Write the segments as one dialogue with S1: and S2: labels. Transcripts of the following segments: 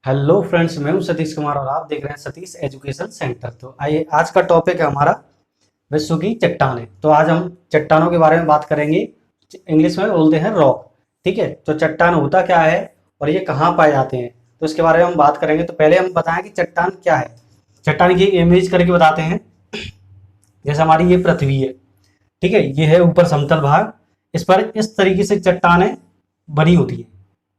S1: Hello friends, मैं हूं सतीश कुमार और आप देख रहे हैं सतीश एजुकेशन सेंटर। तो आइए, आज का टॉपिक है हमारा विश्व की चट्टानें। तो आज हम चट्टानों के बारे में बात करेंगे। इंग्लिश में बोलते हैं रॉक। ठीक है, तो चट्टान होता क्या है और ये कहाँ पाए जाते हैं, तो इसके बारे में हम बात करेंगे। तो पहले हम बताएं कि चट्टान क्या है। चट्टान की इमेज करके बताते हैं। जैसे हमारी ये पृथ्वी है, ठीक है, ये है ऊपर समतल भाग। इस पर इस तरीके से चट्टानें बनी होती है।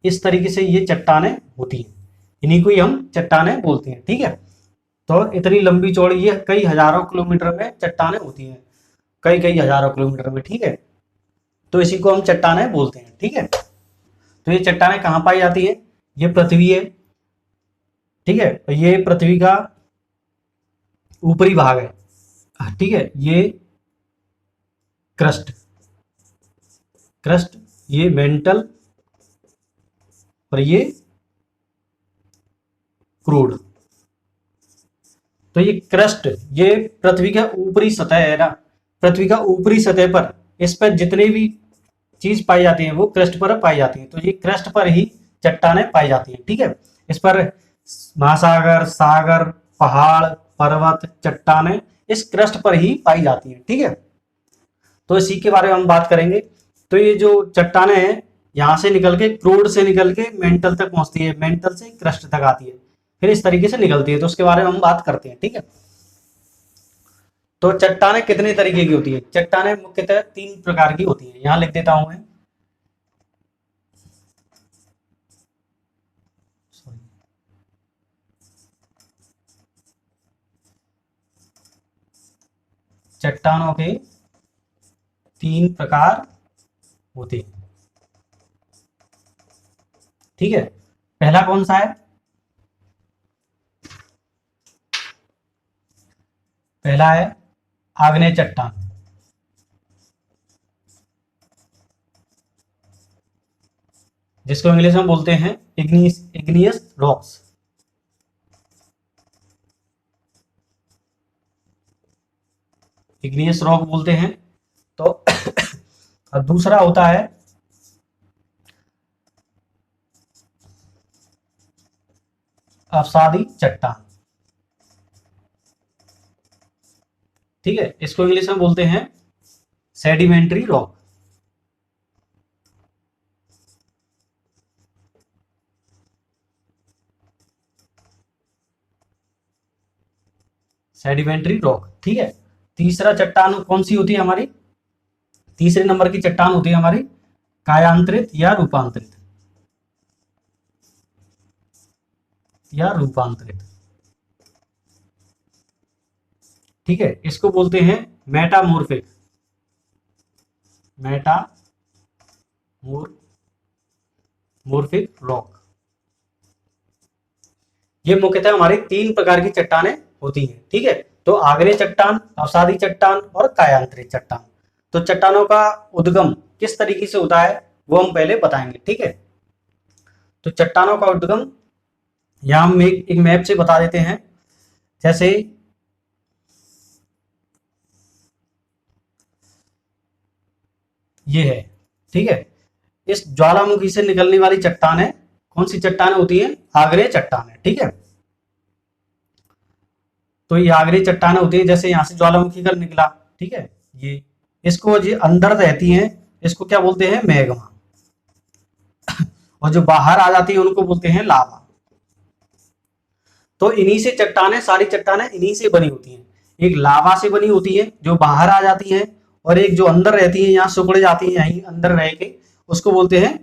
S1: इस तरीके से ये चट्टानें होती हैं, इन्हीं को ही हम चट्टानें बोलते हैं। ठीक है, तो इतनी लंबी चौड़ी ये कई हजारों किलोमीटर में चट्टानें होती हैं, कई कई हजारों किलोमीटर में। ठीक है, तो इसी को हम चट्टानें बोलते हैं। ठीक है, तो ये चट्टानें कहाँ पाई जाती है? ये पृथ्वी है, ठीक है, तो ये पृथ्वी का ऊपरी भाग है। ठीक है, ये क्रस्ट क्रस्ट ये मेंटल और ये क्रूड। तो ये क्रस्ट, ये पृथ्वी का ऊपरी सतह है ना, पृथ्वी का ऊपरी सतह पर इस पर जितने भी चीज पाई जाती है वो क्रस्ट पर पाई जाती है। तो ये क्रस्ट पर ही चट्टानें पाई जाती हैं। ठीक है, इस पर महासागर, सागर, पहाड़, पर्वत, चट्टानें इस क्रस्ट पर ही पाई जाती हैं। ठीक है, तो इसी के बारे में हम बात करेंगे। तो ये जो चट्टानें हैं, यहाँ से निकल के, क्रूड से निकल के मेंटल तक पहुंचती है, मेंटल से क्रस्ट तक आती है, फिर इस तरीके से निकलती है। तो उसके बारे में हम बात करते हैं। ठीक है, तो चट्टानें कितने तरीके की होती है? चट्टानें मुख्यतः 3 प्रकार की होती है, यहाँ लिख देता हूं मैं। चट्टानों के 3 प्रकार होते हैं। ठीक है, पहला कौन सा है? पहला है आग्नेय चट्टान, जिसको इंग्लिश में बोलते हैं इग्नियस रॉक्स। इग्नियस रॉक बोलते हैं। तो और दूसरा होता है अवसादी चट्टान। ठीक है, इसको इंग्लिश में बोलते हैं सेडिमेंट्री रॉक। Sedimentary rock. ठीक है, तीसरा चट्टान कौन सी होती है हमारी? तीसरे नंबर की चट्टान होती है हमारी कायांतरित या रूपांतरित। ठीक है, इसको बोलते हैं मेटामोर्फिक मेटामोर्फिक रॉक। ये मुख्यतः हमारी 3 प्रकार की चट्टानें होती हैं। ठीक है, तो आग्नेय चट्टान, अवसादी चट्टान और कायांतरित चट्टान। तो चट्टानों का उद्गम किस तरीके से होता है वो हम पहले बताएंगे। ठीक है, तो चट्टानों का उद्गम यहाँ हम एक मैप से बता देते हैं। जैसे ये है, ठीक है, इस ज्वालामुखी से निकलने वाली चट्टानें कौन सी चट्टानें होती हैं? आग्नेय चट्टानें। ठीक है, तो ये आग्नेय चट्टानें होती है, जैसे यहाँ से ज्वालामुखी का निकला, ठीक है, ये इसको जो अंदर रहती हैं इसको क्या बोलते हैं? मैग्मा। और जो बाहर आ जाती है उनको बोलते हैं लावा। तो इन्हीं से चट्टानें, सारी चट्टानें इन्हीं से बनी होती हैं। एक लावा से बनी होती है जो बाहर आ जाती है, और एक जो अंदर रहती है, यहाँ सिकुड़ जाती है, यहीं अंदर रह के, उसको बोलते हैं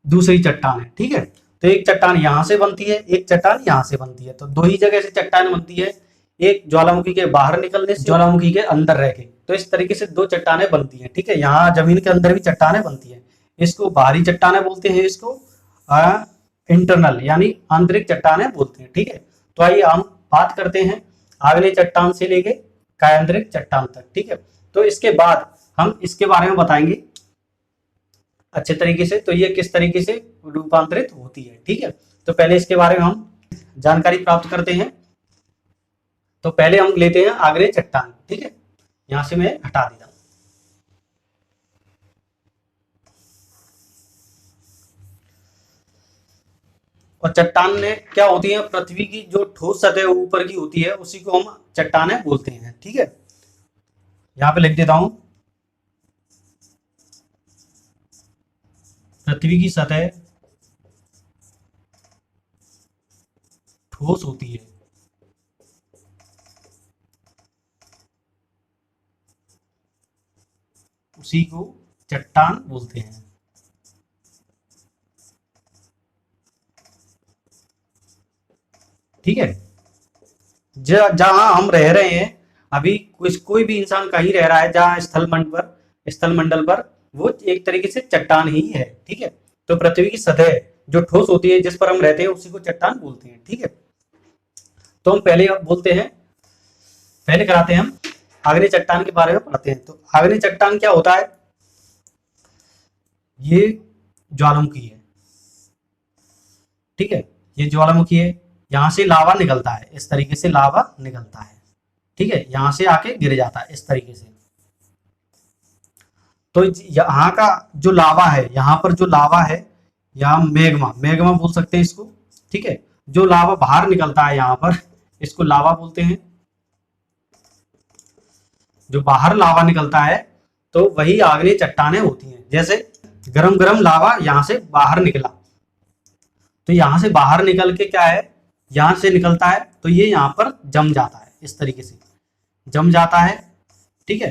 S1: दूसरी चट्टान है। ठीक है, तो एक चट्टान यहां से बनती है, एक चट्टान यहां से बनती है। तो दो ही जगह से चट्टान बनती है, एक ज्वालामुखी के बाहर निकलने से, ज्वालामुखी के अंदर रह के। तो इस तरीके से 2 चट्टानें बनती हैं। ठीक है, यहाँ जमीन के अंदर भी चट्टानें बनती है, इसको बाहरी चट्टानें बोलते हैं, इसको इंटरनल यानी आंतरिक चट्टानें बोलते हैं। ठीक है, तो आइए हम बात करते हैं आग्नेय चट्टान से लेके कायांतरिक चट्टान तक। ठीक है, तो इसके बाद हम इसके बारे में बताएंगे अच्छे तरीके से, तो ये किस तरीके से रूपांतरित होती है। ठीक है, तो पहले इसके बारे में हम जानकारी प्राप्त करते हैं। तो पहले हम लेते हैं आग्नेय चट्टान। ठीक है, यहां से मैं हटा देता हूं। और चट्टान ने क्या होती है, पृथ्वी की जो ठोस सतह ऊपर की होती है उसी को हम चट्टानें बोलते हैं। ठीक है, यहाँ पे लिख देता हूं, पृथ्वी की सतह ठोस होती है उसी को चट्टान बोलते हैं। ठीक है, जहां हम रह रहे हैं अभी, कोई भी इंसान कहीं रह रहा है जहां स्थल मंडल पर वो एक तरीके से चट्टान ही है। ठीक है, तो पृथ्वी की सतह जो ठोस होती है जिस पर हम रहते हैं उसी को चट्टान बोलते हैं। ठीक है, तो हम पहले बोलते हैं, पहले कराते हैं हम आग्नेय चट्टान के बारे में पढ़ते हैं। तो आग्नेय चट्टान क्या होता है, ये ज्वालामुखी है। ठीक है, ये ज्वालामुखी है, यहां से लावा निकलता है, इस तरीके से लावा निकलता है। ठीक है, यहां से आके गिर जाता है इस तरीके से। तो यहाँ का जो लावा है, यहाँ पर जो लावा है, यहाँ मैग्मा बोल सकते हैं इसको। ठीक है, जो लावा बाहर निकलता है यहाँ पर, इसको लावा बोलते हैं। जो बाहर लावा निकलता है तो वही आग्नेय चट्टानें होती हैं। जैसे गरम गरम लावा यहाँ से बाहर निकला, तो यहाँ से बाहर निकल के क्या है, यहाँ से निकलता है तो ये यहाँ पर जम जाता है, इस तरीके से जम जाता है। ठीक है,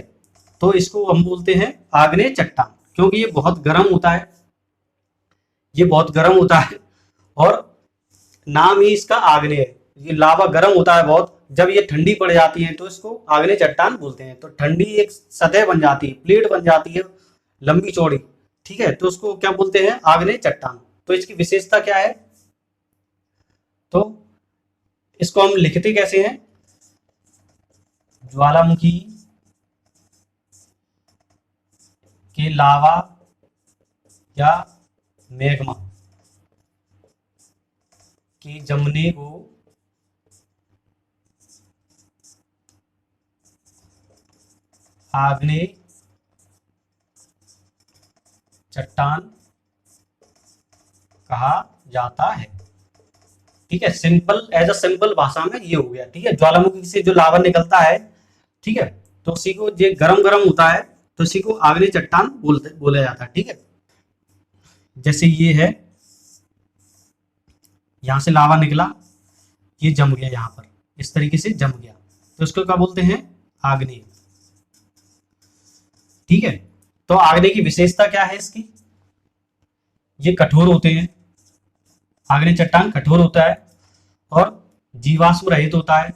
S1: तो इसको हम बोलते हैं आग्नेय चट्टान, क्योंकि ये बहुत गर्म होता है, ये बहुत गर्म होता है और नाम ही इसका आग्नेय है। ये लावा गर्म होता है बहुत, जब ये ठंडी पड़ जाती है तो इसको आग्नेय चट्टान बोलते हैं। तो ठंडी एक सतह बन जाती है, प्लेट बन जाती है लंबी चौड़ी। ठीक है, तो उसको क्या बोलते हैं, आग्नेय चट्टान। तो इसकी विशेषता क्या है, तो इसको हम लिखते कैसे हैं, ज्वालामुखी के लावा या मैग्मा के जमने को आग्नेय चट्टान कहा जाता है। ठीक है, सिंपल एज अ सिंपल भाषा में ये हो गया। ठीक है, ज्वालामुखी से जो लावा निकलता है, ठीक है, तो उसी को ये गरम गरम होता है तो इसी को आग्नेय चट्टान बोला जाता है। ठीक है, जैसे ये है, यहां से लावा निकला, ये जम गया, यहां पर इस तरीके से जम गया, तो इसको क्या बोलते हैं, आग्नेय। ठीक है, तो आग्नेय की विशेषता क्या है इसकी, ये कठोर होते हैं, आग्नेय चट्टान कठोर होता है और जीवाश्म रहित होता है।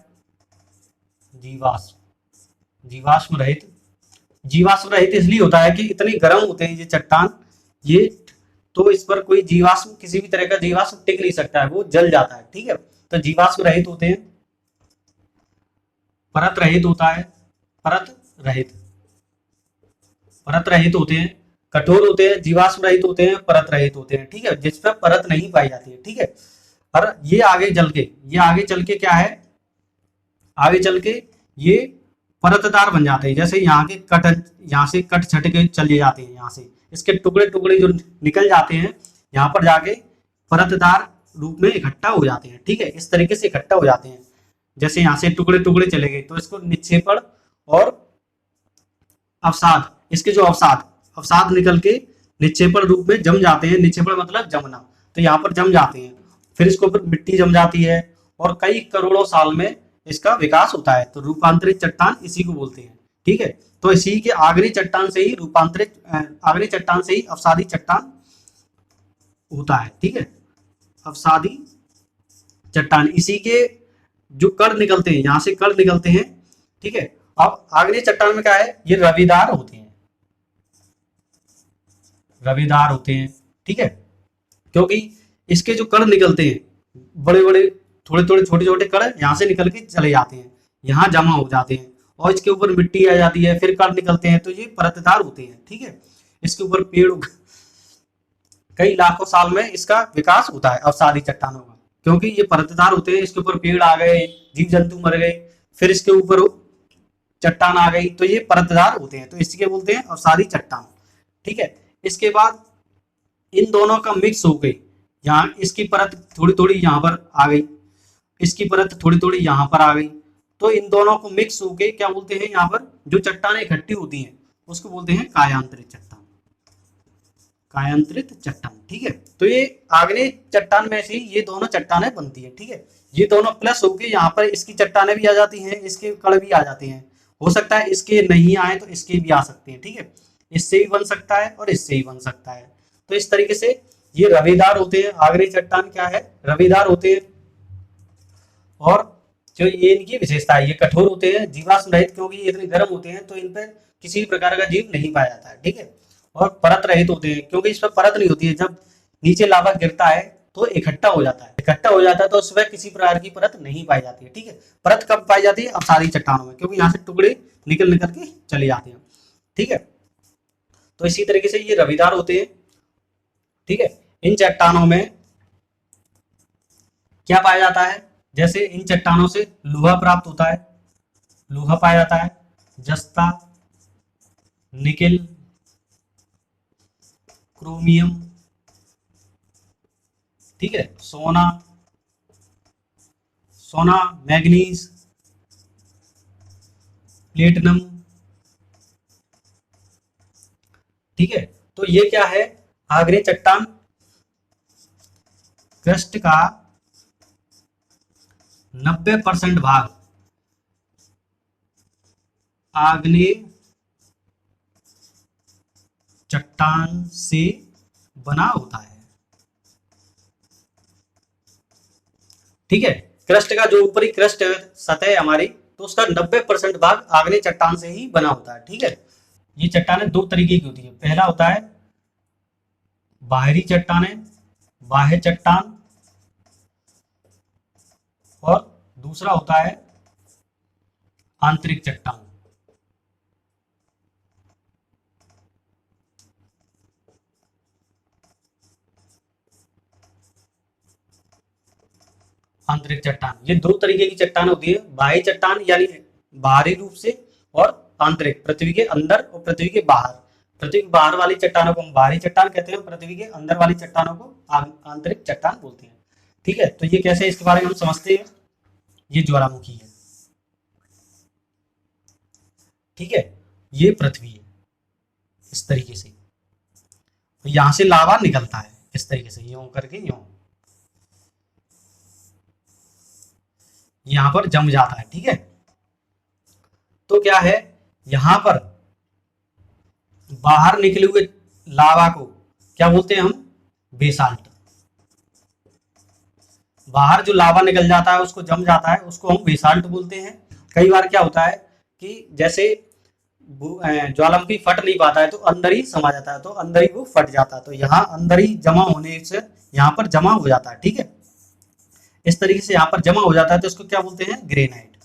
S1: जीवाश्म रहित इसलिए होता है कि इतने गर्म होते हैं ये चट्टान, ये तो इस पर कोई जीवाश्म, किसी भी तरह का जीवाश्म टिक नहीं सकता है, वो जल जाता है। ठीक है, तो जीवाश्म रहित होते हैं, परत रहित होता है, परत रहित होते हैं, कठोर होते हैं, जीवाश्म रहित होते हैं, परत रहित होते हैं। ठीक है, जिस पर परत नहीं पाई जाती है। ठीक है, और ये आगे चल के क्या है, आगे चल के ये परतदार बन जाते हैं। जैसे यहाँ से कट छट के चले जाते हैं, यहाँ से इसके टुकड़े टुकड़े जो निकल जाते हैं, यहाँ पर जाके परतदार रूप में इकट्ठा हो जाते हैं। ठीक है, इस तरीके से इकट्ठा हो जाते हैं। जैसे यहाँ से टुकड़े टुकड़े चले गए तो इसको निक्षेपण और अवसाद, इसके जो अवसाद निकल के निक्षेपण रूप में जम जाते हैं। निक्षेपण मतलब जमना, तो यहाँ पर जम जाते हैं, फिर इसके ऊपर मिट्टी जम जाती है और कई करोड़ों साल में इसका विकास होता है। तो रूपांतरित चट्टान इसी को बोलते हैं। ठीक है, तो इसी के आग्नेय चट्टान से ही अवसादी चट्टान होता है। ठीक है, अवसादी चट्टान, इसी के जो कण निकलते हैं, यहाँ से कण निकलते हैं। ठीक है, अब आग्नेय चट्टान में क्या है, ये रविदार होते हैं। ठीक है, क्योंकि इसके जो कण निकलते हैं, बड़े बड़े थोड़े थोड़े छोटे छोटे कण यहाँ से निकल के चले जाते हैं, यहाँ जमा हो जाते हैं और इसके ऊपर मिट्टी आ जाती है, फिर कण निकलते हैं, तो ये परतदार होते हैं। ठीक है, इसके ऊपर पेड़ कई लाखों साल में इसका विकास होता है अवसादी चट्टानों का, क्योंकि ये परतदार होते हैं। इसके ऊपर पेड़ आ गए, जीव जंतु मर गए, फिर इसके ऊपर चट्टान आ गई, तो ये परतदार होते हैं, तो इसके बोलते हैं अवसादी चट्टान। ठीक है, इसके बाद इन दोनों का मिक्स हो गई, यहाँ इसकी परत थोड़ी थोड़ी यहाँ पर आ गई, इसकी परत थोड़ी थोड़ी यहाँ पर आ गई, तो इन दोनों को मिक्स होके क्या बोलते हैं, यहाँ पर जो चट्टानें इकट्ठी होती हैं उसको बोलते हैं कायांतरित चट्टान, कायांतरित चट्टान। ठीक है, तो ये आग्नेय चट्टान में से ही ये दोनों चट्टानें बनती है। ठीक है, ये दोनों प्लस होके यहाँ पर इसकी चट्टानें भी आ जाती हैं, इसके कण भी आ जाते हैं, हो सकता है इसके नहीं आए तो इसके भी आ सकते हैं। ठीक है, इससे भी बन सकता है और इससे भी बन सकता है। तो इस तरीके से ये रवेदार होते हैं, आग्नेय चट्टान क्या है, रवेदार होते हैं। और जो ये इनकी विशेषता है, ये कठोर होते हैं, जीवाश्म रहित, क्योंकि ये इतने गर्म होते हैं तो इन पर किसी भी प्रकार का जीव नहीं पाया जाता है। ठीक है, और परत रहित होते हैं, क्योंकि इस पर परत नहीं होती है, जब नीचे लावा गिरता है तो इकट्ठा हो जाता है, इकट्ठा हो जाता है तो उसमें किसी प्रकार की परत नहीं पाई जाती है। ठीक है, परत कब पाई जाती है, अपसारी चट्टानों में, क्योंकि यहाँ से टुकड़े निकल निकल के चले जाते हैं। ठीक है, तो इसी तरीके से ये रवेदार होते हैं। ठीक है, इन चट्टानों में क्या पाया जाता है, जैसे इन चट्टानों से लोहा प्राप्त होता है, लोहा पाया जाता है, जस्ता, निकेल, क्रोमियम, ठीक है, सोना, सोना, मैग्नीज, प्लेटिनम। ठीक है, तो ये क्या है, आग्नेय चट्टान क्रस्ट का 90% भाग आग्नेय चट्टान से बना होता है। ठीक है, क्रस्ट का जो ऊपरी क्रस्ट सतह है हमारी, तो उसका 90% भाग आग्नेय चट्टान से ही बना होता है। ठीक है, ये चट्टानें दो तरीके की होती है, पहला होता है बाहरी चट्टानें, बाह्य चट्टान, और दूसरा होता है आंतरिक चट्टान। आंतरिक चट्टान, ये दो तरीके की चट्टान होती है, बाह्य चट्टान यानी बाहरी रूप से, और आंतरिक पृथ्वी के अंदर और पृथ्वी के बाहर। पृथ्वी के बाहर वाली चट्टानों को हम बाहरी चट्टान कहते हैं, पृथ्वी के अंदर वाली चट्टानों को आंतरिक चट्टान बोलते हैं। ठीक है, तो ये कैसे, इसके बारे में हम समझते हैं। ये ज्वालामुखी है, ठीक है, ये पृथ्वी है, इस तरीके से यहां से लावा निकलता है, इस तरीके से यूं करके, यूं यहां पर जम जाता है। ठीक है, तो क्या है, यहां पर बाहर निकले हुए लावा को क्या बोलते हैं हम, बेसाल्ट। बाहर जो लावा निकल जाता है, उसको जम जाता है, उसको हम बेसाल्ट बोलते हैं। कई बार क्या होता है कि जैसे ज्वालामुखी फट नहीं पाता है तो अंदर ही समा जाता है, तो अंदर ही वो फट जाता है, तो यहाँ अंदर ही जमा होने से यहाँ पर जमा हो जाता है। ठीक है, इस तरीके से यहाँ पर जमा हो जाता है, तो इसको क्या बोलते हैं, ग्रेनाइट।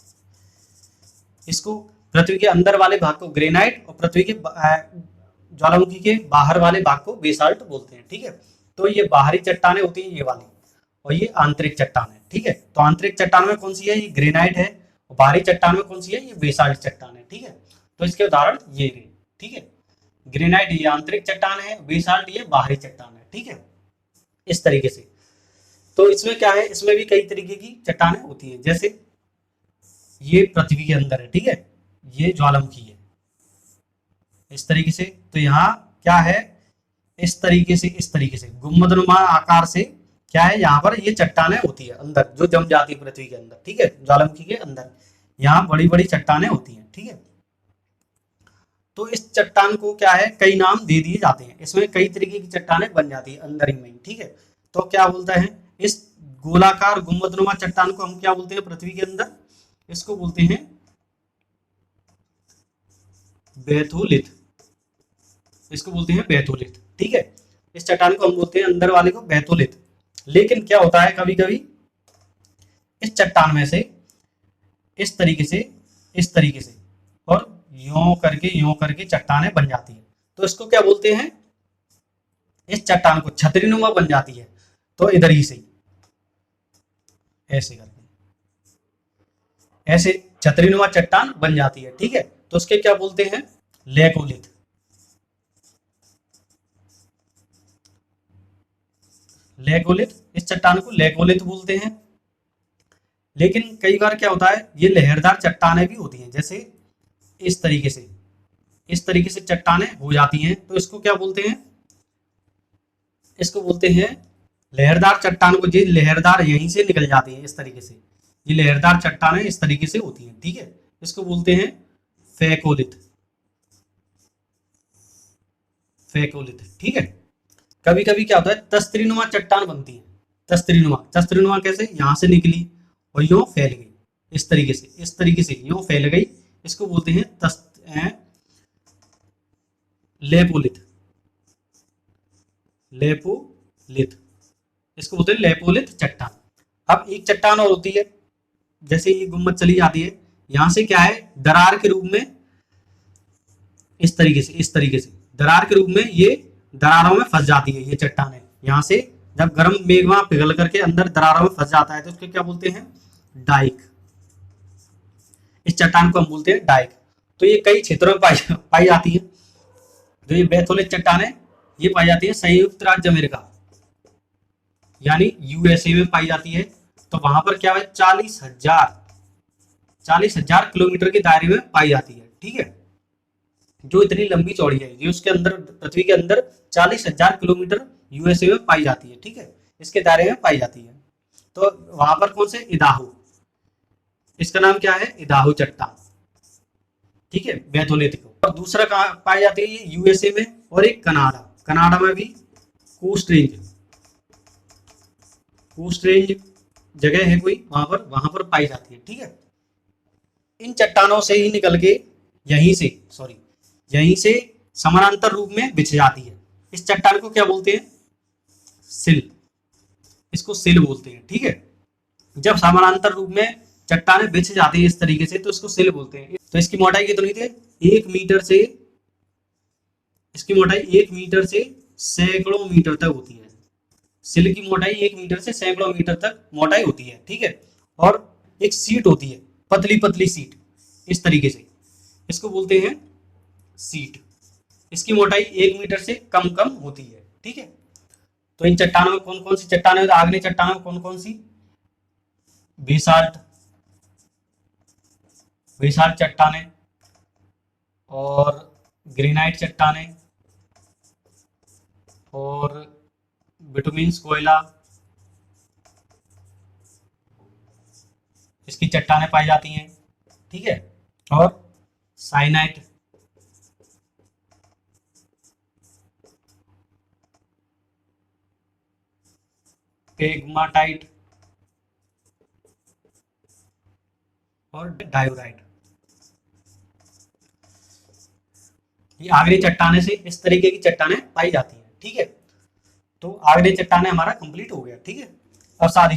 S1: इसको पृथ्वी के अंदर वाले भाग को ग्रेनाइट और पृथ्वी के ज्वालामुखी के बाहर वाले भाग को बेसाल्ट बोलते हैं। ठीक है, तो ये बाहरी चट्टानें होती हैं ये वाली, और ये आंतरिक चट्टान है। ठीक है, तो आंतरिक चट्टान में कौन सी है, ये ग्रेनाइट है, और बाहरी चट्टान में कौन सी है, ये बेसाल्ट चट्टान है। ठीक है, तो इसके उदाहरण ये रहे। ठीक है, ग्रेनाइट ये आंतरिक चट्टान है, बेसाल्ट ये बाहरी चट्टान है। ठीक है, इस तरीके से। तो इसमें क्या है, इसमें भी कई तरीके की चट्टानें होती है, जैसे ये पृथ्वी के अंदर है। ठीक है, ये ज्वालामुखी है, इस तरीके से। तो यहाँ क्या है, इस तरीके से, इस तरीके से गुम्बदनुमा आकार से क्या है, यहाँ पर ये चट्टानें होती है अंदर, जो जम जाती है पृथ्वी के अंदर। ठीक है, ज्वालामुखी के अंदर यहाँ बड़ी बड़ी चट्टानें होती हैं। ठीक है, तो इस चट्टान को क्या है, कई नाम दे दिए जाते हैं, इसमें कई तरीके की चट्टानें बन जाती है अंदर ही में। ठीक है, तो क्या बोलता है, इस गोलाकार गुम्बदनुमा चट्टान को हम क्या बोलते हैं पृथ्वी के अंदर, इसको बोलते हैं बैथोलिथ, इसको बोलते हैं बैथोलिथ। ठीक है, इस चट्टान को हम बोलते हैं अंदर वाले को बैथोलिथ। लेकिन क्या होता है, कभी कभी इस चट्टान में से इस तरीके से, इस तरीके से, और यूं करके चट्टानें बन जाती है, तो इसको क्या बोलते हैं, इस चट्टान को छतरीनुमा बन जाती है, तो इधर ही से ऐसे करके, ऐसे छतरीनुमा चट्टान बन जाती है। ठीक है, तो उसके क्या बोलते हैं, लेकोलिथ, लेगोलिथ, इस चट्टान को लेगोलिथ बोलते हैं। लेकिन कई बार क्या होता है, ये लहरदार चट्टानें भी होती हैं, जैसे इस तरीके से चट्टानें हो जाती हैं, तो इसको क्या बोलते हैं, इसको बोलते हैं लहरदार चट्टान को। ये लहरदार यहीं से निकल जाती है इस तरीके से, ये लहरदार चट्टानें इस तरीके से होती हैं, ठीक है। इसको बोलते हैं फेकोलिथ, फेकोलिथ, ठीक है। कभी कभी क्या होता है, तस्तरीनुमा चट्टान बनती है। तस्तरीनुमा कैसे, यहां से निकली और यूं फैल गई, इस तरीके से यूं फैल गई, इसको बोलते हैं लेपोलिथ, लेपोलिथ, इसको बोलते हैं लेपोलिथ चट्टान। अब एक चट्टान और होती है, जैसे ये गुम्बद चली जाती है, यहां से क्या है, दरार के रूप में इस तरीके से दरार के रूप में ये दरारों में फंस जाती है ये चट्टानें। यहां से जब गर्म मेघमा पिघल करके अंदर दरारों में फंस जाता है तो उसको क्या बोलते हैं, डाइक। इस चट्टान को हम बोलते हैं डाइक। तो ये कई क्षेत्रों में पाई जाती है। जो ये बैथोलिथ चट्टान है, ये पाई जाती है संयुक्त राज्य अमेरिका यानी यूएसए में पाई जाती है। तो वहां पर क्या है, 40,000 किलोमीटर के दायरे में पाई जाती है, ठीक है। जो इतनी लंबी चौड़ी है, ये उसके अंदर, पृथ्वी के अंदर 40,000 किलोमीटर यूएसए में पाई जाती है, ठीक है, इसके दायरे में पाई जाती है। तो वहां पर कौन से, इदाहो, इसका नाम क्या है, इदाहो चट्टान, ठीक है, बैथोलिथ को। और दूसरा कहाँ पाई जाती है, यूएसए में, और एक कनाडा में भी कोस्ट रेंज जगह है कोई, वहां पर पाई जाती है, ठीक है। इन चट्टानों से ही निकल के यहीं से समानांतर रूप में बिछ जाती है। इस चट्टान को क्या बोलते हैं, सिल, इसको सिल बोलते हैं, ठीक है। जब समानांतर रूप में चट्टानें बिछ जाती है इस तरीके से, तो इसको सिल बोलते हैं। तो इसकी मोटाई कितनी थी, 1 मीटर से, इसकी मोटाई 1 मीटर से सैकड़ों मीटर तक होती है। सिल की मोटाई 1 मीटर से सैकड़ों मीटर तक मोटाई होती है, ठीक है। और एक सीट होती है, पतली सीट, इस तरीके से, इसको बोलते हैं सीट। इसकी मोटाई 1 मीटर से कम होती है, ठीक है। तो इन चट्टानों में कौन कौन सी चट्टानें, आग्नेय चट्टानों में कौन कौन सी, बेसाल्ट चट्टानें, और ग्रेनाइट चट्टानें, और बिटुमिन्स कोयला, इसकी चट्टानें पाई जाती हैं, ठीक है। और साइनाइट, पेग्माटाइट, और डायोराइट। ये आग्नेय चट्टाने से इस तरीके की चट्टानें पाई जाती हैं, ठीक है। तो आग्नेय चट्टाने हमारा कंप्लीट हो गया, ठीक है। अवसादी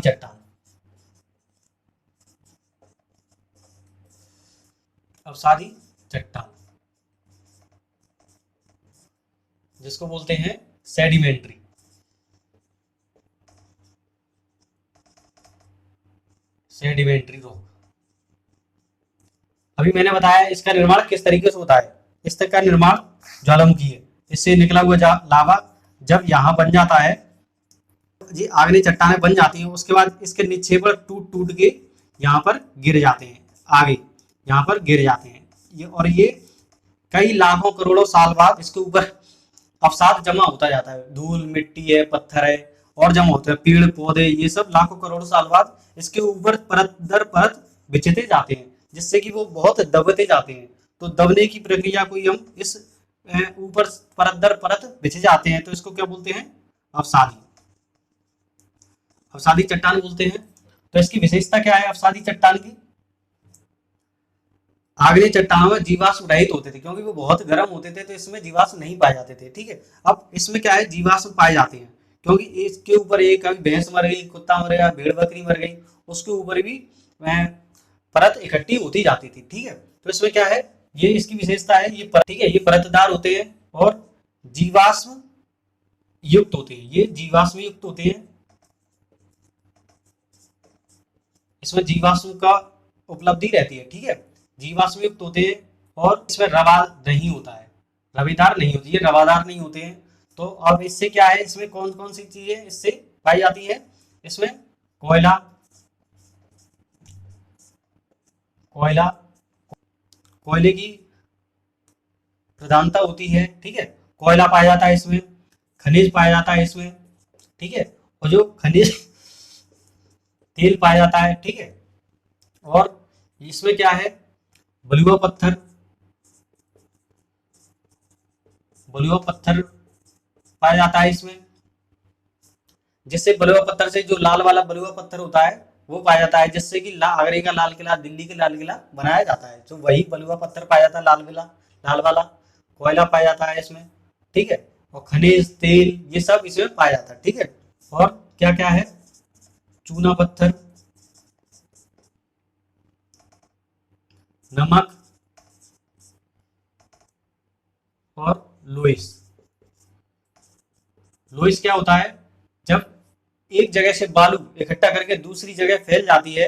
S1: चट्टान, जिसको बोलते हैं सेडिमेंट्री, रॉक। अभी मैंने बताया इसका निर्माण किस तरीके से होता है। इसका निर्माण ज्वालामुखी है, इससे निकला हुआ लावा जब यहाँ बन जाता है, ये आग्नेय चट्टानें बन जाती हैं, उसके बाद इसके निक्षेपण टूट के यहाँ पर गिर जाते हैं, आगे यहाँ पर गिर जाते हैं ये कई लाखों करोड़ों साल बाद इसके ऊपर अवसाद जमा होता जाता है। धूल, मिट्टी है, पत्थर है, और जमा होते हैं, पेड़ पौधे, ये सब लाखों करोड़ों साल बाद इसके ऊपर परत दर परत बिछते जाते हैं, जिससे कि वो बहुत दबते जाते हैं। तो दबने की प्रक्रिया को ही हम इस ऊपर परत दर परत बिछे जाते हैं, तो इसको क्या बोलते हैं, अवसादी चट्टान बोलते हैं। तो इसकी विशेषता क्या है अवसादी चट्टान की, आग्नेय चट्टानों में जीवाश्म रहित होते थे, क्योंकि वो बहुत गर्म होते थे, तो इसमें जीवाश्म नहीं पाए जाते थे, ठीक है। अब इसमें क्या है, जीवाश्म पाए जाते हैं, क्योंकि इसके ऊपर एक भैंस मर गई, कुत्ता मर गया, भेड़ बकरी मर गई, उसके ऊपर भी परत इकट्ठी होती जाती थी, ठीक है। तो इसमें क्या है, ये इसकी विशेषता है, ये ठीक है, ये परतदार होते हैं और जीवाश्म युक्त होते हैं, ये जीवाश्म युक्त होते हैं, इसमें जीवाश्म का उपलब्धि रहती है, ठीक है। जीवाश्म युक्त होते हैं और इसमें रवा नहीं होता है, रवेदार नहीं होती है, रवादार नहीं होते हैं। तो अब इससे क्या है, इसमें कौन कौन सी चीजें इससे पाई जाती है। इसमें कोयला कोयला कोयले की प्रधानता होती है, ठीक है। कोयला पाया जाता है इसमें, खनिज पाया जाता है इसमें, ठीक है। और जो खनिज तेल पाया जाता है, ठीक है। और इसमें क्या है, बलुआ पत्थर पाया जाता है इसमें, जिससे बलुआ पत्थर से जो लाल वाला बलुआ पत्थर होता है वो पाया जाता है, जिससे कि आगरे का लाल किला, दिल्ली का लाल किला बनाया जाता है। तो वही बलुआ पत्थर पाया जाता है, लाल वाला कोयला पाया जाता है इसमें, ठीक है। और खनिज तेल ये सब इसमें पाया जाता है, ठीक है। और क्या क्या है, चूना पत्थर, नमक और लोइस। लोइस क्या होता है, जब एक जगह से बालू इकट्ठा करके दूसरी जगह फैल जाती है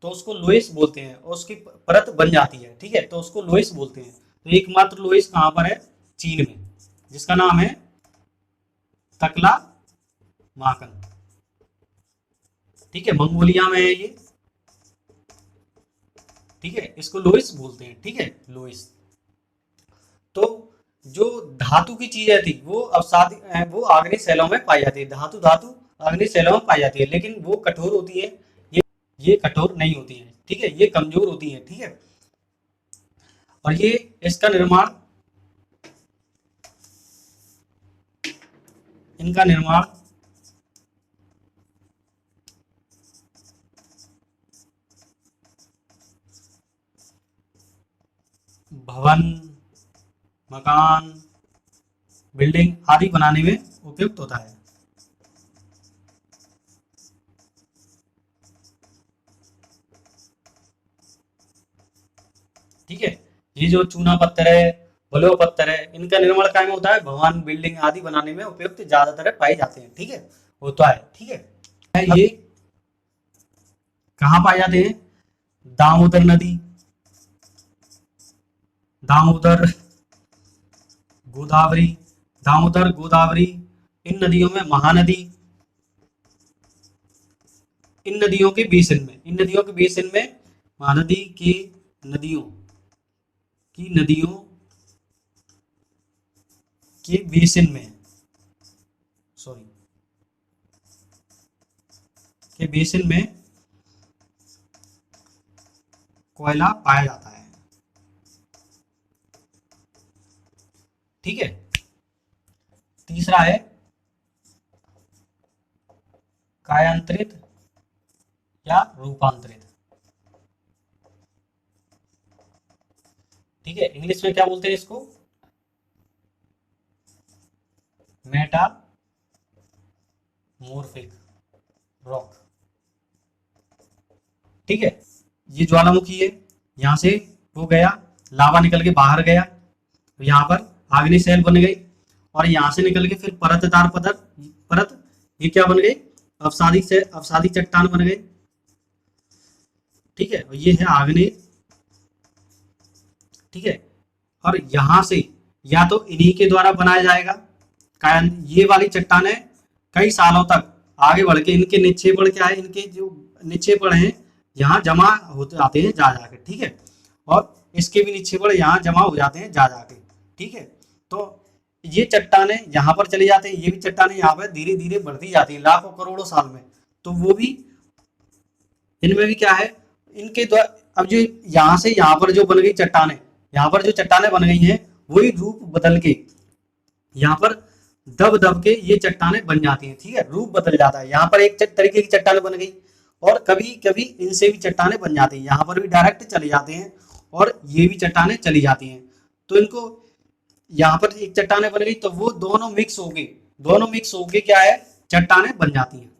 S1: तो उसको लोइस बोलते हैं, और उसकी परत बन जाती है, ठीक है, तो उसको लोइस बोलते हैं। तो एकमात्र लोइस कहां पर है, चीन में, जिसका नाम है तकला माकन, ठीक है, मंगोलिया में है ये, ठीक है, इसको लोइस बोलते हैं, ठीक है, लोइस। तो जो धातु की चीजें थी वो अवसादी वो आग्नेय शैलों में पाई जाती है, धातु आग्नेय शैलों में पाई जाती है, लेकिन वो कठोर होती है, ये कठोर नहीं होती है, ठीक है, ये कमजोर होती है, ठीक है। और ये इनका निर्माण भवन, मकान, बिल्डिंग आदि बनाने में उपयुक्त होता है। ठीक है, ये जो चूना पत्थर है, बलुआ पत्थर है, इनका निर्माण काय में होता है, भवन, बिल्डिंग आदि बनाने में उपयुक्त ज्यादातर पाए जाते हैं, ठीक है, होता है, ठीक है। ये कहाँ पाए जाते हैं, दामोदर नदी, दामोदर गोदावरी, इन नदियों में, महानदी, इन नदियों के बेसिन में महानदी की नदियों के बेसिन में, सॉरी, के बेसिन में कोयला पाया जाता है, ठीक है। तीसरा है कायांतरित या रूपांतरित, ठीक है, इंग्लिश में क्या बोलते हैं इसको, मेटामॉर्फिक रॉक, ठीक है। ये ज्वालामुखी है, यहां से वो गया, लावा निकल के बाहर गया, तो यहाँ पर आग्नेय शैल बन गई, और यहां से निकल के फिर परतदार परत, ये क्या बन गई, अवसादी चट्टान बन गई, ठीक है, ये है आग्नेय, ठीक है। और यहां से या तो इन्हीं के द्वारा बनाया जाएगा, कारण ये वाली चट्टानें कई सालों तक आगे बढ़ के इनके निक्षेपण क्या है, इनके जो निक्षेपण है यहाँ जमा होते जाते हैं जा जाके, ठीक है, और इसके भी निक्षेपण यहाँ जमा हो जाते हैं जा जाके, ठीक है। तो ये चट्टानें यहाँ पर चली जाते हैं, ये भी चट्टानें यहाँ पर धीरे धीरे बढ़ती जाती है लाखों करोड़ों साल में, तो वो भी इनमें भी क्या है, इनके द्वारा अब जो यहाँ से यहाँ पर जो बन गई चट्टानें, यहाँ पर जो चट्टानें बन गई हैं वही रूप बदल के यहाँ पर दब दब के ये चट्टानें बन जाती हैं, ठीक है, रूप बदल जाता है। यहाँ पर एक तरीके की चट्टानें बन गई, और कभी कभी इनसे भी चट्टानें बन जाती हैं, यहाँ पर भी डायरेक्ट चले जाते हैं, और ये भी चट्टानें चली जाती हैं। तो इनको यहाँ पर एक चट्टानें बन गई तो वो दोनों मिक्स होके क्या है, चट्टानें बन जाती हैं।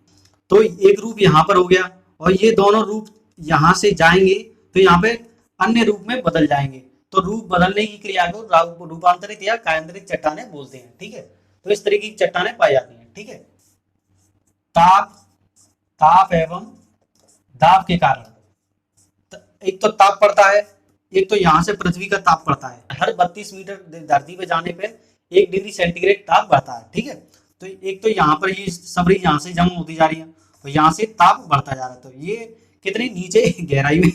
S1: तो एक रूप यहाँ पर हो गया, और ये दोनों रूप यहाँ से जाएंगे तो यहाँ पे अन्य रूप में बदल जाएंगे, तो रूप बदलने की क्रिया को रूपांतरित या कायांतरित चट्टानें बोलते हैं, ठीक है। तो इस तरीके की चट्टानें पाई जाती हैं, ठीक है। ताप एवं दाब के कारण, एक तो ताप पड़ता है, एक तो यहाँ से पृथ्वी का ताप बढ़ता है, हर 32 मीटर धरती पे जाने पे 1 डिग्री सेंटीग्रेड ताप बढ़ता है, ठीक है। तो एक तो यहाँ पर ये सबरी यहाँ से जम होती जा रही है और यहाँ से ताप बढ़ता जा रहा है, तो ये कितनी नीचे गहराई में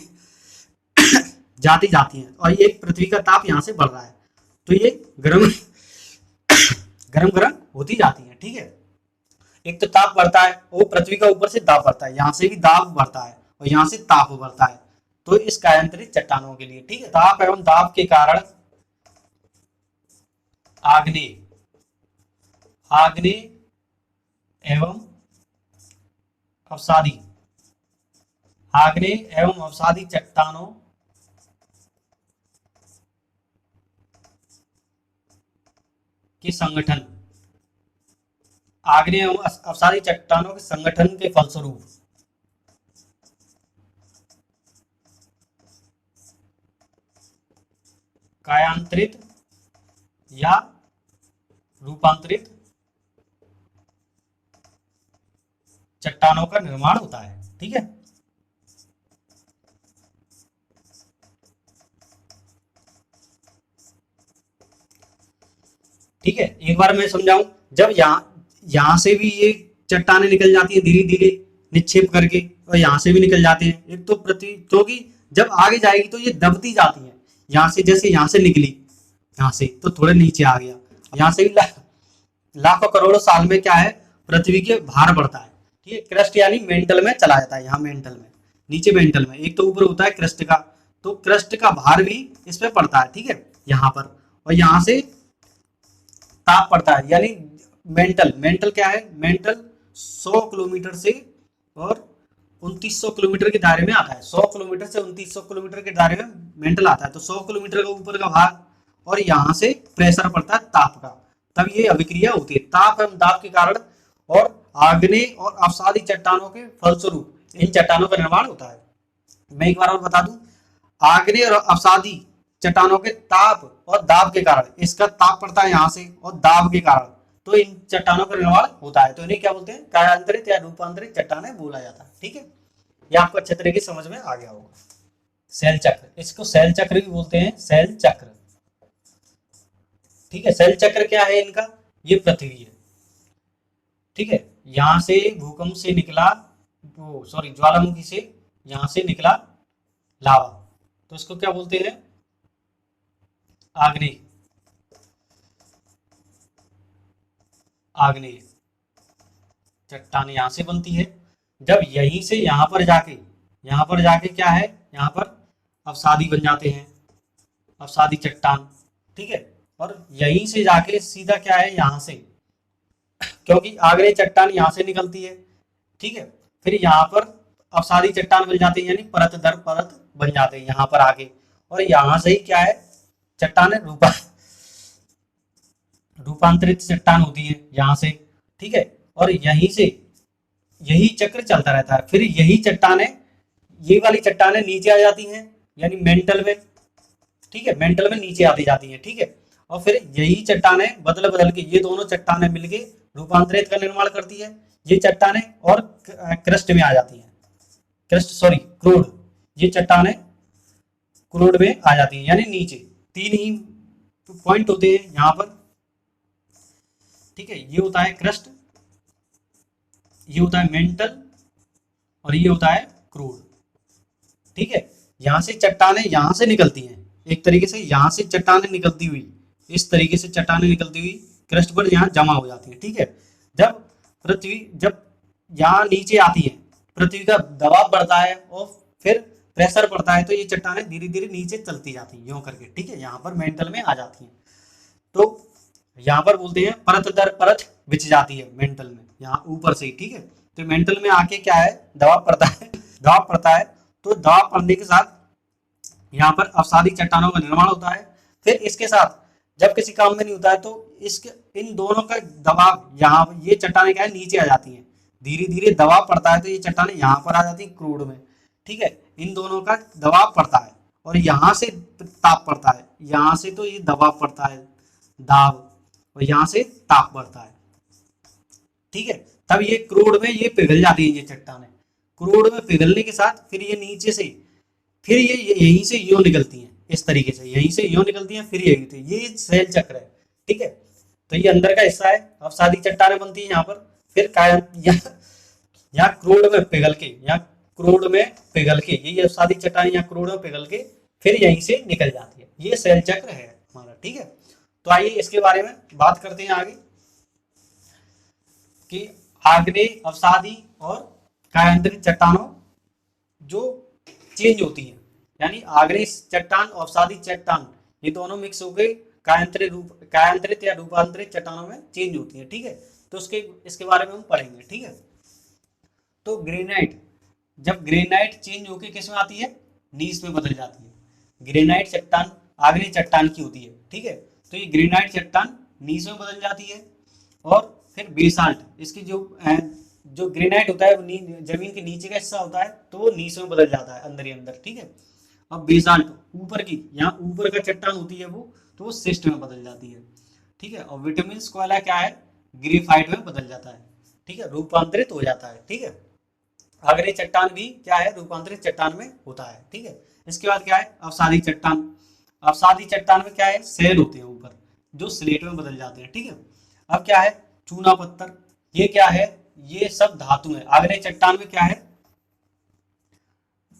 S1: जाती जाती है और ये पृथ्वी का ताप यहाँ से बढ़ रहा है, तो ये गर्म गर्म गर्म होती जाती है। ठीक है, एक तो ताप बढ़ता है और पृथ्वी का ऊपर से दाब बढ़ता है, यहाँ से भी दाब बढ़ता है और यहाँ से ताप बढ़ता है, तो इस कायांतरित चट्टानों के लिए, ठीक है, ताप एवं दाब के कारण आग्नेय आग्नेय एवं अवसादी आग्नेय एवं अवसादी चट्टानों के संगठन, आग्नेय एवं अवसादी चट्टानों के संगठन के फलस्वरूप कायांतरित या रूपांतरित चट्टानों का निर्माण होता है। ठीक है, ठीक है, एक बार मैं समझाऊं, जब यहाँ से भी ये चट्टानें निकल जाती है धीरे धीरे निक्षेप करके और यहाँ से भी निकल जाते हैं, एक तो पृथ्वी क्योंकि जब आगे जाएगी तो ये दबती जाती है, यहाँ से जैसे यहाँ से निकली, यहाँ से तो थोड़े नीचे आ गया, यहाँ से भी लाखों करोड़ों साल में क्या है, पृथ्वी के भार बढ़ता है। ठीक है, क्रस्ट यानी मेंटल में चला जाता है, यहाँ मेंटल में, नीचे मेंटल में, एक तो ऊपर होता है क्रस्ट का, तो क्रस्ट का भार भी इस पे पड़ता है। ठीक है, यहाँ पर, और यहाँ से ताप पड़ता है, यानी मेंटल क्या है, मेंटल 100 किलोमीटर से और 2900 किलोमीटर के दायरे में आता है, 100 किलोमीटर से 2900 किलोमीटर के दायरे में मेंटल आता है, तो 100 किलोमीटर का ऊपर का भाग और यहाँ से प्रेशर पड़ता है ताप का, तब ये अभिक्रिया होती है ताप एवं दाब के कारण, और आग्नेय और अवसादी चट्टानों के फलस्वरूप इन चट्टानों का निर्माण होता है। मैं एक बार और बता दूं, आग्नेय और अवसादी चट्टानों के ताप और दाब के कारण, इसका ताप पड़ता है यहाँ से और दाब के कारण, तो इन चट्टानों का निर्माण होता है, तो इन्हें क्या बोलते हैं, कायांतरित या रूपांतरित चट्टानें बोला जाता है। ठीक है, ये आपको अच्छे तरीके से समझ में आ गया होगा। सेल चक्र, इसको सेल चक्र भी बोलते हैं, सेल चक्र। ठीक है, सेल चक्र क्या है इनका, ये पृथ्वी है। ठीक है, यहाँ से भूकंप से निकला, ज्वालामुखी से यहाँ से निकला लावा, तो इसको क्या बोलते हैं, आग्नेय आग्नेय चट्टान यहाँ से बनती है। जब यहीं से यहाँ पर जाके क्या है, यहाँ पर अवसादी बन जाते हैं, अवसादी चट्टान। ठीक है, और यहीं से जाके सीधा क्या है, यहाँ से, क्योंकि आग्नेय चट्टान यहाँ से निकलती है। ठीक है, फिर यहाँ पर अवसादी चट्टान बन जाती है, यानी परत दर परत बन जाते हैं यहाँ पर आगे, और यहाँ से ही क्या है, चट्टानें रूपांतरित चट्टान होती है यहाँ से। ठीक है, और यहीं से यही चक्र चलता रहता है, फिर यही चट्टानें, ये वाली चट्टानें नीचे आ जाती हैं, यानी मेंटल में। ठीक है, मेंटल में नीचे आती जाती हैं। ठीक है, और फिर यही चट्टानें बदल के, ये दोनों चट्टानें मिलके रूपांतरित का निर्माण करती है, ये चट्टानें और क्रस्ट में आ जाती हैं, क्रूड, ये चट्टानें क्रूड में आ जाती हैं, यानी नीचे। तीन ही पॉइंट होते हैं यहाँ पर। ठीक है, ये होता है क्रस्ट, ये होता है मेंटल, और ये होता है क्रूड। ठीक है, यहाँ से चट्टानें यहाँ से निकलती हैं, एक तरीके से यहाँ से चट्टानें निकलती हुई, इस तरीके से चट्टानें निकलती हुई क्रस्ट पर यहाँ जमा हो जाती है। ठीक है, जब यहाँ नीचे आती है, पृथ्वी का दबाव बढ़ता है और फिर प्रेशर पड़ता है, तो ये चट्टानें धीरे धीरे नीचे चलती जाती हैं यूं करके। ठीक है, यहाँ पर मेंटल में आ जाती हैं, तो यहाँ पर बोलते हैं परत दर परत बिछ जाती है मेंटल में, यहाँ ऊपर से ही। ठीक है, तो मेंटल में आके क्या है, दबाव पड़ता है, तो दबाव पड़ने के साथ यहाँ पर अवसादी चट्टानों का निर्माण होता है। फिर इसके साथ जब किसी काम में नहीं होता है, तो इन दोनों का दबाव, यहाँ ये चट्टानें क्या है, नीचे आ जाती हैं, धीरे धीरे दबाव पड़ता है, तो ये चट्टानें यहाँ पर आ जाती है क्रूड में। ठीक है, इन दोनों का दबाव पड़ता है और यहाँ से ताप पड़ता है, यहाँ से तो ये दबाव पड़ता है, दाब, और यहाँ से ताप बढ़ता है। ठीक है, तब ये क्रूड में ये पिघल जाती है, ये चट्टानें क्रूड में पिघलने के साथ फिर ये नीचे से, फिर ये यहीं से यूं निकलती हैं, इस तरीके से यहीं से यूं निकलती हैं, फिर ये सेल चक्र है। ठीक है, तो ये अंदर का हिस्सा है, अवसादी चट्टानें बनती है यहाँ पर। फिर कायन यहाँ क्रोड में पिघल के, यहाँ क्रोड में पिघल के, ये अवसादी चट्टानें यहाँ क्रोड में पिघल के फिर यहीं से निकल जाती है। ये शैल चक्र है हमारा, ठीक है। तो आइए इसके बारे में बात करते हैं आगे कि आग्नेय, अवसादी और कायांतरित चट्टानों जो चेंज होती है, यानी आग्नेय चट्टान, अवसादी चट्टान, ये दोनों मिक्स होकर कायांतरित या रूपांतरित चट्टानों में चेंज होती है, ठीक है। तो इसके बारे में हम पढ़ेंगे, ठीक है। तो ग्रेनाइट, जब ग्रेनाइट चेंज होकर किस में आती है, नीस में बदल जाती है। ग्रेनाइट चट्टान आग्नेय चट्टान की होती है, ठीक है। तो ये ग्रेनाइट चट्टान नीस में बदल जाती है। और फिर बेसाल्ट, इसकी जो ग्रेनाइट होता है वो जमीन के नीचे का हिस्सा होता है, तो वो नीस में बदल जाता है अंदर ही अंदर, ठीक है। अब बेसाल्ट ऊपर की, यहाँ ऊपर का चट्टान होती है वो, तो वो सिस्ट में बदल जाती है, ठीक है। और विटामिन कोयला क्या है, ग्रेफाइट में बदल जाता है, ठीक है, रूपांतरित हो जाता है, ठीक है। आग्नेय चट्टान भी क्या है, रूपांतरित चट्टान में होता है, ठीक है। इसके बाद क्या है, अवसादी चट्टान। अवसादी चट्टान में क्या है, सेल होते हैं ऊपर जो स्लेट में बदल जाते हैं, ठीक है। अब क्या है, चूना पत्थर, ये क्या है, ये सब धातु है। आग्नेय चट्टान में क्या है,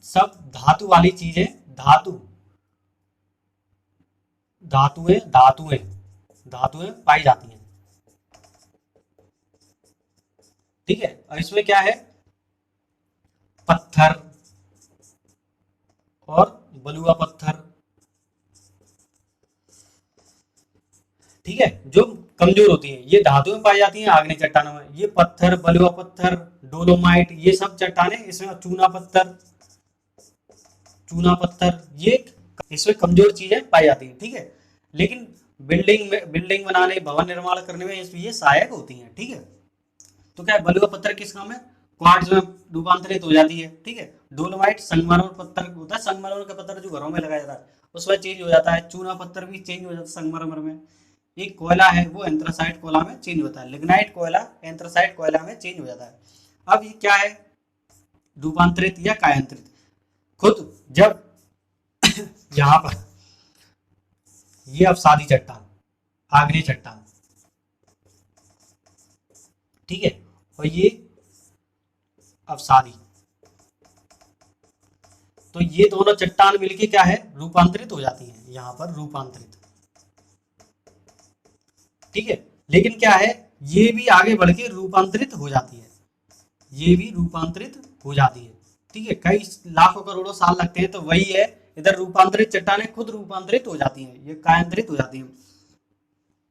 S1: सब धातु वाली चीजें, धातुएं पाई जाती हैं, ठीक है। और इसमें क्या है, पत्थर और बलुआ पत्थर, ठीक है, जो कमजोर होती है, ये धातु में पाई जाती हैं आग्नेय चट्टानों में। ये पत्थर, बलुआ पत्थर, डोलोमाइट, ये सब चट्टानें, इसमें चूना पत्थर ये इसमें कमजोर चीजें पाई जाती हैं, ठीक है। लेकिन बिल्डिंग बनाने, भवन निर्माण करने में ये सहायक होती हैं, ठीक है। तो क्या है, बलुआ पत्थर किस काम में, क्वार्ट्ज में रूपांतरित हो जाती है, ठीक है। डोलोमाइट संगमरमर पत्थर होता है, संगमरमर का पत्थर जो घरों में लगाया जाता है उसमें चेंज हो जाता है। चूना पत्थर भी चेंज हो जाता है संगमरमर में। एक कोयला है वो एंथ्रासाइट कोयला में चेंज होता है, लिग्नाइट कोयला एंथ्रासाइट कोयला में चेंज हो जाता है। अब ये क्या है, रूपांतरित या कायांतरित। खुद जब यहाँ पर ये अवसादी चट्टान, आग्नेय चट्टान, ठीक है, और ये अवसादी, तो ये दोनों चट्टान मिलके क्या है, रूपांतरित हो जाती हैं, यहाँ पर रूपांतरित, ठीक है। लेकिन क्या है, ये भी आगे बढ़ के रूपांतरित हो जाती है, ये भी रूपांतरित हो जाती है, ठीक है। कई लाखों करोड़ों साल लगते हैं, तो वही है, इधर रूपांतरित चट्टानें खुद रूपांतरित हो जाती हैं, ये कायांतरित हो जाती हैं।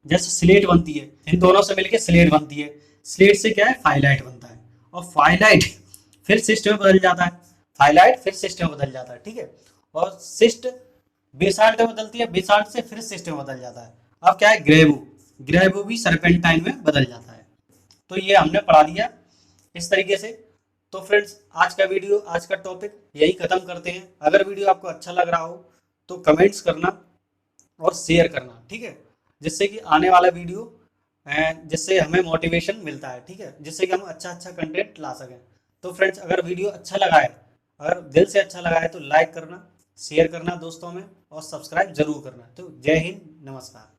S1: जैसे स्लेट बनती है, इन दोनों से मिलके स्लेट बनती है, स्लेट से क्या है, फाइलाइट बनता है, और फाइलाइट फिर सिस्ट में बदल जाता है, फाइलाइट फिर सिस्ट में बदल जाता है, ठीक है। और सिस्ट बेसाल्ट में बदलती है, बेसाल्ट से फिर सिस्ट में बदल जाता है। अब क्या है, ग्रेवो भी सर्पेंटाइन में बदल जाता है। तो ये हमने पढ़ा दिया इस तरीके से। तो फ्रेंड्स, आज का टॉपिक यही खत्म करते हैं। अगर वीडियो आपको अच्छा लग रहा हो तो कमेंट्स करना और शेयर करना, ठीक है, जिससे कि आने वाला वीडियो जिससे हमें मोटिवेशन मिलता है, ठीक है, जिससे कि हम अच्छा कंटेंट ला सकें। तो फ्रेंड्स, अगर वीडियो अच्छा लगा है, अगर दिल से अच्छा लगा है तो लाइक करना, शेयर करना दोस्तों में, और सब्सक्राइब जरूर करना। तो जय हिंद, नमस्कार।